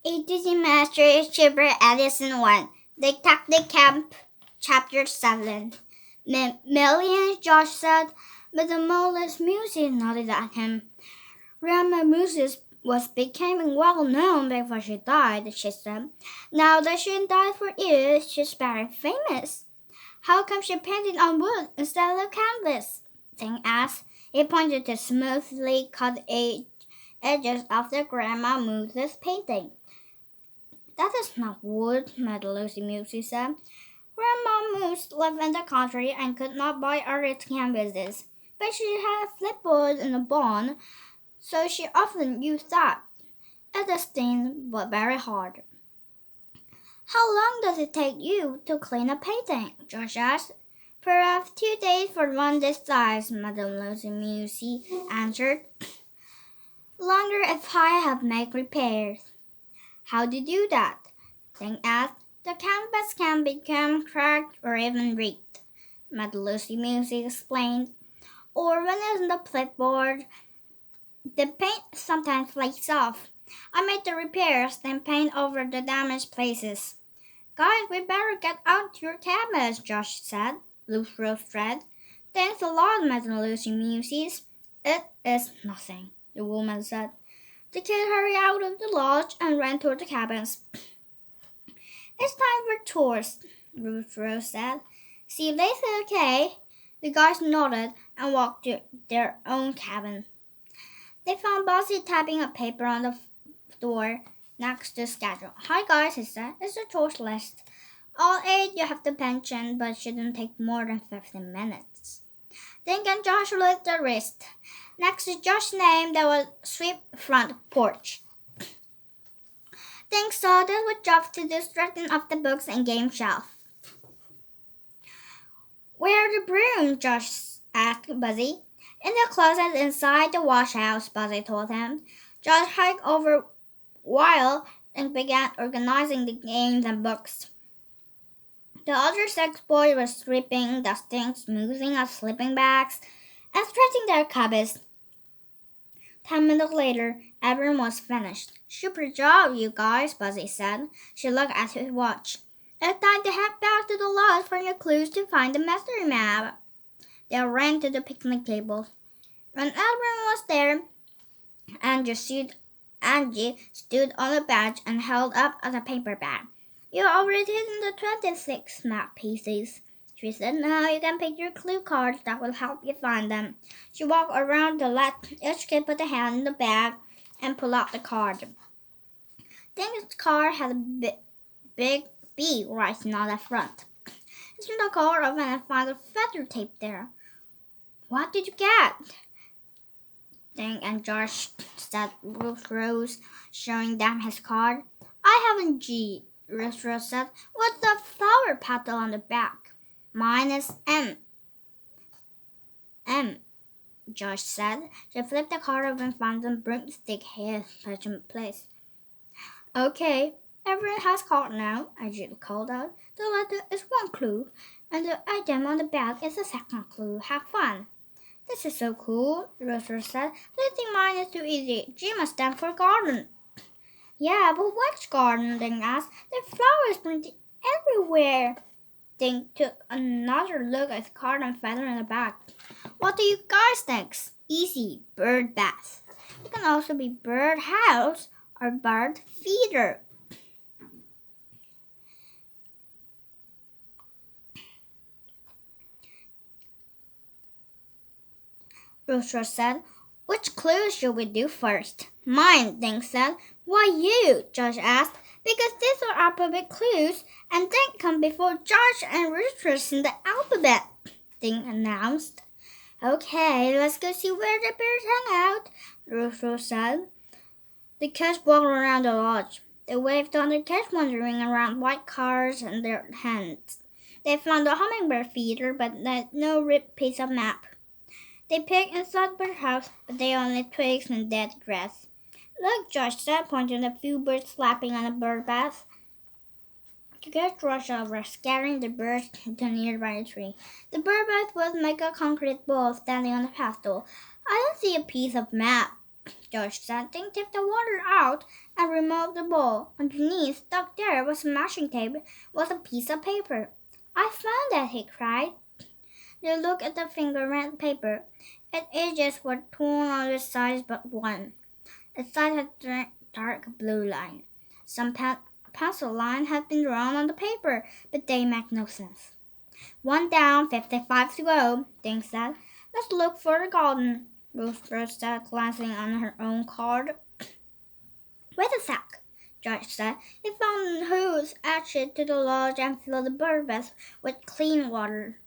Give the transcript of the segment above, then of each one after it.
A Disney Master Shipper Edison 1. Detective Camp, Chapter 7. Millions, Josh said, but the motionless Muses nodded at him. Grandma Muses was becoming well known before she died, she said. Now that she died for years, she's very famous. How come she painted on wood instead of canvas? Ting asked. He pointed to smoothly cut edges of the Grandma Muses painting. That is not wood, Lucy Musey said. Grandma Moose lived in the country and could not buy artist canvases, but she had a flipboard in a barn, so she often used that. It is thin but very hard. How long does it take you to clean a painting? Josh asked. Perhaps 2 days for one this size, Madame Lucy Musey answered. Longer if I have made repairs. How do you do that? Ting asked. The canvas can become cracked or even ripped, Lucy Musey explained. Or when it's on the clipboard, the paint sometimes flakes off. I made the repairs, then paint over the damaged places. Guys, we better get out your canvas, Josh said. Rose said. Thanks a lot, Lucy Musey. It is nothing, the woman said. The kid hurried out of the lodge and ran toward the cabins. It's time for chores, Rose said. See if they say okay. The guys nodded and walked to their own cabin. They found Bossy tapping a paper on the door next to the schedule. Hi guys, he said. It's a chores list. All 8 you have to pension, but it shouldn't take more than 15 minutes. Then Josh lit the wrist. Next to Josh's name, there was sweep front porch. Think so this was Josh to do straighten up the books and game shelf. Where are the broom? Josh asked Buzzy. In the closet inside the wash house, Buzzy told him. Josh hiked over while and began organizing the games and books. The other 6 boys were sweeping, dusting, smoothing up sleeping bags, and stretching their cubbies. 10 minutes later, everyone was finished. Super job, you guys, Buzzy said. She looked at his watch. It's time to head back to the lodge for your clues to find the mystery map. They ran to the picnic table. When everyone was there, Angie stood on the bench and held up a paper bag. You already hidden the 26 map pieces, she said. Now you can pick your clue cards that will help you find them. She walked around to let each kid put a hand in the bag and pull out the card. This card had a big B writing on the front. It's in the color of and I found a feather tape there. What did you get? Ding and Josh said Rose, showing them his card. I have a G, Rose said, with the flower petal on the back. Mine is M. M, Josh said. She flipped the card over and found the broomstick here in place. Okay, everyone has card now, Ajit called out. The letter is one clue, and the item on the back is the second clue. Have fun. This is so cool, Rose said. But I think mine is too easy. G must stand for garden. Yeah, but which garden? Ding asked. There are flowers printed everywhere. Ding took another look at the card and feather in the back. What do you guys think? Easy, bird bath. It can also be bird house or bird feeder. Rose said. Which clue should we do first? Mine, Ding said. Why you? Josh asked. Because these are alphabet clues, and Ding come before Josh and Rose in the alphabet, Ding announced. Okay, let's go see where the birds hang out, Rose said. The kids walked around the lodge. They waved on the kids wandering around white cars in their hands. They found a hummingbird feeder, but no ripped piece of map. They picked inside the birdhouse, but they only twigs and dead grass. Look, Josh said, pointing at a few birds flapping on a bird bath. The kids rushed over, scattering the birds to a nearby tree. The bird bath was like a concrete ball standing on the pedestal. I don't see a piece of map, George said. Then tipped the water out and removed the bowl. Underneath, stuck there was a masking tape with a piece of paper. I found it, he cried. They looked at the fingerprint paper. Its edges were torn on the sides but one. Its side had a dark blue line. Some pencil line had been drawn on the paper, but they make no sense. 1 down, 55 to go, Ding said. Let's look for the garden, Rose said, glancing on her own card. Wait a sec, George said. He found a hose attached to the lodge and filled the bird bath with clean water.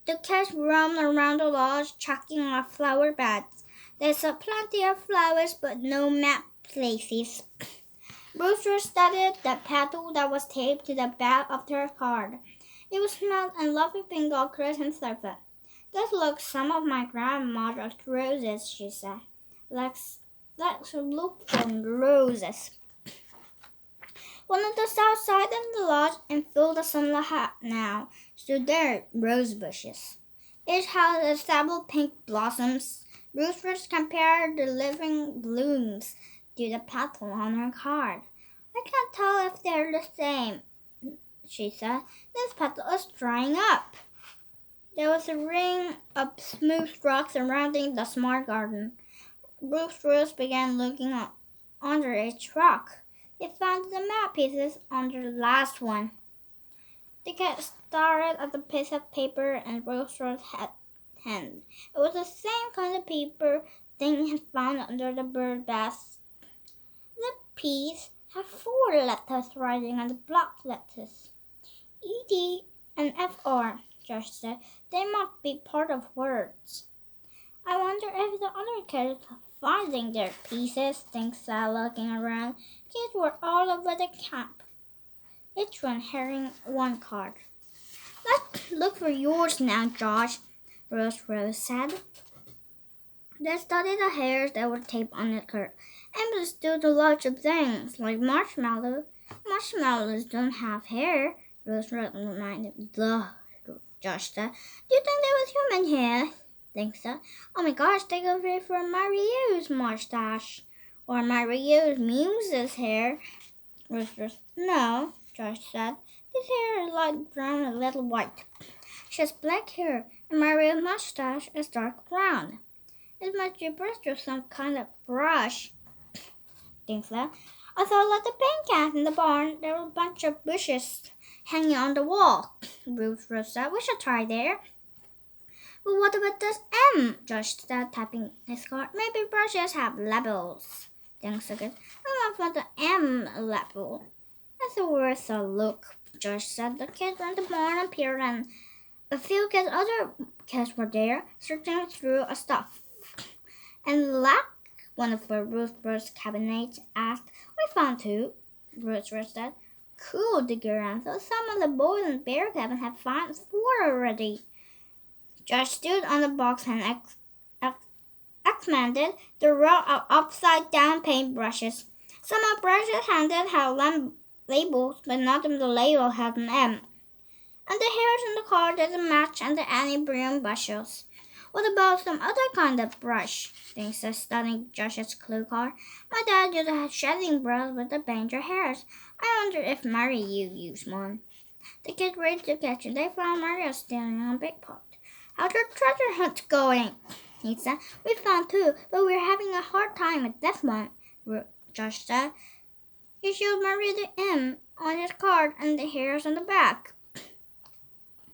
The cats roamed around the lodge, checking off flower beds. They saw plenty of flowers, but no map places. Brewster studied the petal that was taped to the back of their card. It was smelled and lovely pink ochre and sulfur. This looks some of my grandmother's roses, she said. Let's look for roses. One on the south side of the lodge and full the sunlight now stood there, rose bushes. Each had several pink blossoms. Brewster compared the living blooms to the petal on her card. I can't tell if they're the same, she said. This petal is drying up. There was a ring of smooth rocks surrounding the small garden. Brewster began looking under each rock. They found the map pieces under the last one. The cat stared at the piece of paper in Brewster's hand. It was the same kind of paper Ding had found under the bird bath. The piece had 4 letters writing on the block letters. ED and FR, Josh said. They must be part of words. I wonder if the other kids are finding their pieces, Ding said, looking around. Kids were all over the camp, each one carrying one card. Let's look for yours now, Josh, Rose said. They studied the hairs that were taped on the card, and understood a lot of things, like marshmallow. Marshmallows don't have hair, Rose reminded. Duh, Josh said. Do you think there was human hair? Think so. Oh my gosh, they go for Mario's mustache. Or Mario's muse's hair. Rose. No, Josh said. This hair is light brown and a little white. She has black hair, and Mario's mustache is dark brown. It must be brushed with some kind of brush. Think so. I saw like the paint cans in the barn. There were a bunch of bushes hanging on the wall. Rose said. We should try there. But what about this M? Josh said, tapping his card. Maybe brushes have labels. Ding said. I want for the M label. It's worth a look, Josh said. The kids in the barn appeared and a few other kids were there, searching through a stuff. And like one of Rooster's cabinets asked, we found 2, Rooster said. Cool, the girl answered. Some of the boys in Bear Cabin have found 4 already. Josh stood on the box and examined the row of upside-down paintbrushes. Some of the brushes handed had labels, but none of the label had an M. And the hairs in the card didn't match and the Annie broom bushes. What about some other kind of brush? Ding said, studying Josh's clue card. My dad used a shedding brush with the paint your hairs. I wonder if Mario used one. The kids raced to the kitchen. They found Mario standing on a big pot. How's your treasure hunt going? He said. We found 2, but we're having a hard time with this one, Josh said. He showed Mario the M on his card and the hairs on the back.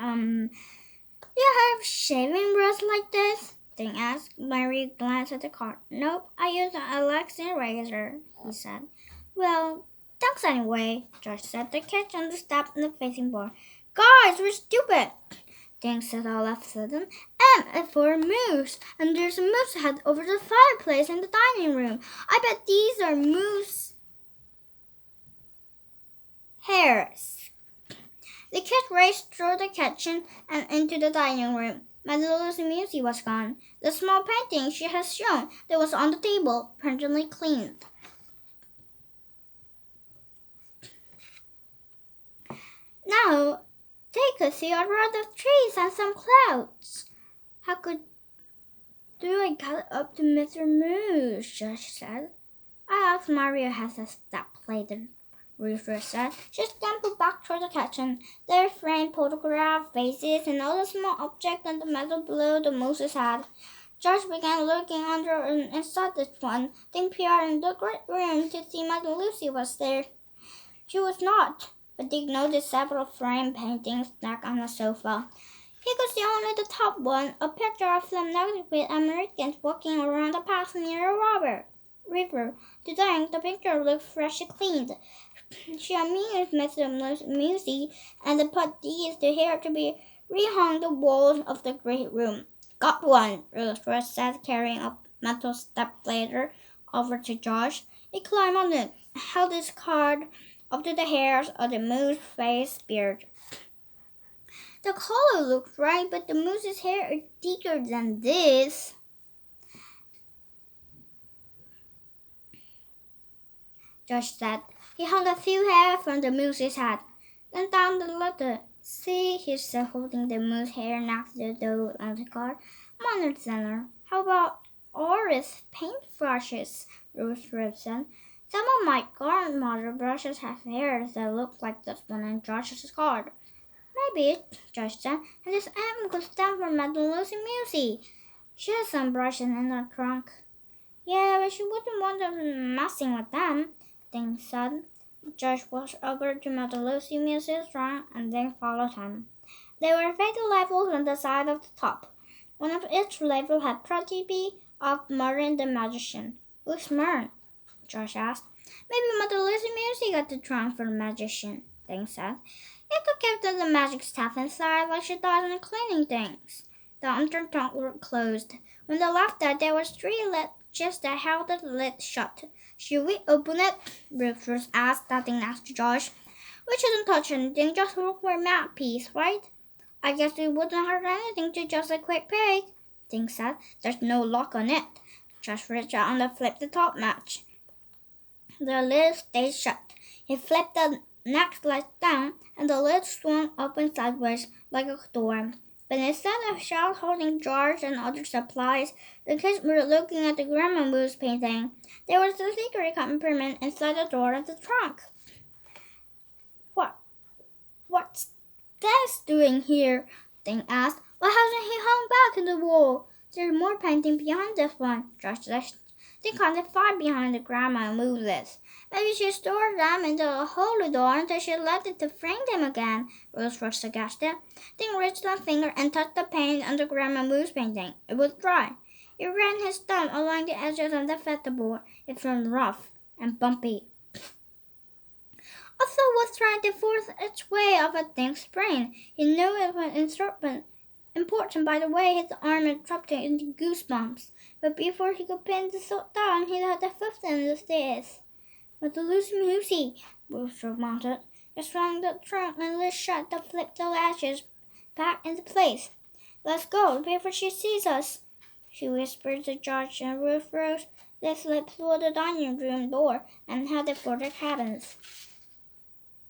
Do you have shaving brush like this? Ding asked. Mario glanced at the card. Nope, I use an Alexa razor, he said. Well, thanks anyway, Josh said. The catch on the step in the facing board. Guys, we're stupid, Ding said all of a sudden. M is for a moose, and there's a moose head over the fireplace in the dining room. I bet these are moose hairs. The kid raced through the kitchen and into the dining room. Madeline's music was gone. The small painting she had shown that was on the table, promptly cleaned. Now, they could see a lot of trees and some clouds. How could Do I get up to Mr. Moose? Josh said. I asked Mario has a stepladder, Rufus said. She scampered back toward the kitchen. There framed photographs, vases, and other small objects on the metal below the moose's head. Josh began looking under and inside this one, then peered in the great room to see Mother Lucy was there. She was not, but Dick noticed several framed paintings stacked on the sofa. He could see only the top one, a picture of some Native Americans walking around a path near a river. To Dick, the picture looked fresh and clean. She amused Mr. Musie and put these to her to be rehung the walls of the great room. Got one, Rufus said, carrying a metal stepladder over to Josh. He climbed on it, held his card up to the hairs of the moose's face beard. The color looks right, but the moose's hair is thicker than this. Josh said. He hung a few hairs from the moose's head. Then down the letter. See, he said, holding the moose hair next to the dough on the card. Modern Center. How about Oris paintbrushes? Rufus said. Some of my grandmother's brushes have hairs that look like this one in Josh's card. Maybe, Josh said, and this M could stand for Madam Lucy Musie. She has some brushes in her trunk. Yeah, but she wouldn't want them messing with them, Dick said. Josh walked over to Madam Lucy Musie's trunk and then followed him. There were 50 labels on the side of the top. One of each label had Prodigy of Merlin the Magician. Who's Merlin? Josh asked. Maybe Mother Lucy Musie got the trunk for the magician, Dick said. It could keep the magic stuff inside like she does in cleaning things. The entrance trunk was closed. When they left it, there was 3 latches that held the lid shut. Should we open it? Rufus asked, standing next to Josh. We shouldn't touch anything, just look for a map piece, right? I guess it wouldn't hurt anything to just a quick peek, Dick said. There's no lock on it. Josh reached out and flipped the top latch. The lid stayed shut. He flipped the next latch down, and the lid swung open sideways like a door. But instead of shelves holding jars and other supplies, the kids were looking at the Grandma Moose painting. There was a secret compartment inside the door of the trunk. What's Des doing here? Dick asked. Why hasn't he hung back in the wall? There's more painting behind this one, Josh said. They can't find behind the Grandma Moose's. Maybe she stored them in the holy door until she left it to frame them again, Rufus suggested. Dick reached a finger and touched the paint on the Grandma Moose painting. It was dry. He ran his thumb along the edges of the fretboard. It felt rough and bumpy. Otho was trying to force its way off a Dick's brain. He knew it was important by the way his arm dropped into goosebumps. But before he could pin the thought down, he had the foot in the stairs. But the Lucy Musie, Rufus muttered. Just swung the trunk and lid shut to flip the latches back into place. Let's go, before she sees us, she whispered to Josh, and Rufus. They slipped through the dining room door and headed for the cabins.